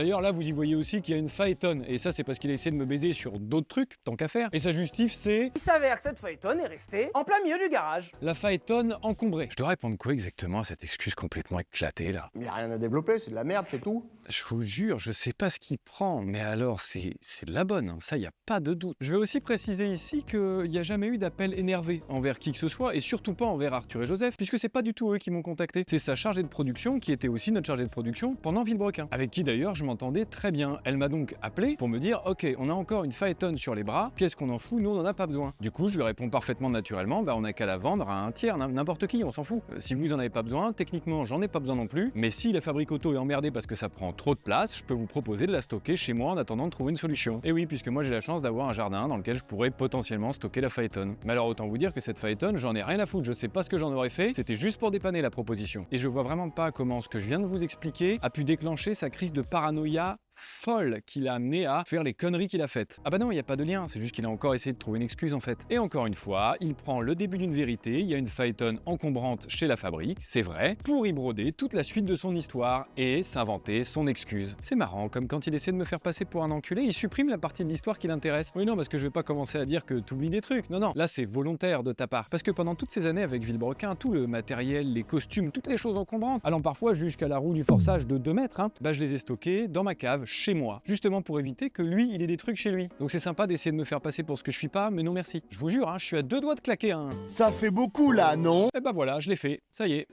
D'ailleurs là vous y voyez aussi qu'il y a une Phaeton, et ça c'est parce qu'il a essayé de me baiser sur d'autres trucs, tant qu'à faire, et sa justif c'est... Il s'avère que cette Phaeton est restée en plein milieu du garage. La Phaeton encombrée. Je dois répondre quoi exactement à cette excuse complètement éclatée là? Il y a rien à développer, c'est de la merde, c'est tout. Je vous jure, je sais pas ce qu'il prend, mais alors c'est de la bonne, hein. Ça y a pas de doute. Je vais aussi préciser ici qu'il n'y a jamais eu d'appel énervé envers qui que ce soit, et surtout pas envers Arthur et Joseph, puisque c'est pas du tout eux qui m'ont contacté. C'est sa chargée de production qui était aussi notre chargée de production pendant Villebrequin, avec qui d'ailleurs je m'entendais très bien. Elle m'a donc appelé pour me dire ok, on a encore une Phaeton sur les bras, qu'est-ce qu'on en fout, nous on en a pas besoin. Du coup je lui réponds parfaitement naturellement, bah on a qu'à la vendre à un tiers, n'importe qui, on s'en fout. Si vous en avez pas besoin, techniquement j'en ai pas besoin non plus, mais si la fabrique auto est emmerdée parce que ça prend trop de place, je peux vous proposer de la stocker chez moi en attendant de trouver une solution. Et oui, puisque moi j'ai la chance d'avoir un jardin dans lequel je pourrais potentiellement stocker la Phaeton. Mais alors autant vous dire que cette Phaeton, j'en ai rien à foutre, je sais pas ce que j'en aurais fait, c'était juste pour dépanner la proposition. Et je vois vraiment pas comment ce que je viens de vous expliquer a pu déclencher sa crise de paranoïa folle qui l'a amené à faire les conneries qu'il a faites. Ah bah non, il n'y a pas de lien, c'est juste qu'il a encore essayé de trouver une excuse en fait. Et encore une fois, il prend le début d'une vérité, il y a une Phaeton encombrante chez la fabrique, c'est vrai, pour y broder toute la suite de son histoire et s'inventer son excuse. C'est marrant, comme quand il essaie de me faire passer pour un enculé, il supprime la partie de l'histoire qui l'intéresse. Oui non, parce que je vais pas commencer à dire que t'oublies des trucs, non, là c'est volontaire de ta part. Parce que pendant toutes ces années avec Villebrequin, tout le matériel, les costumes, toutes les choses encombrantes, allant parfois jusqu'à la roue du forçage de 2 mètres, bah je les ai stockés dans ma cave, chez moi, justement pour éviter que lui, il ait des trucs chez lui. Donc c'est sympa d'essayer de me faire passer pour ce que je suis pas, mais non merci. Je vous jure, je suis à 2 doigts de claquer un... Ça fait beaucoup là, non? Et bah voilà, je l'ai fait, ça y est.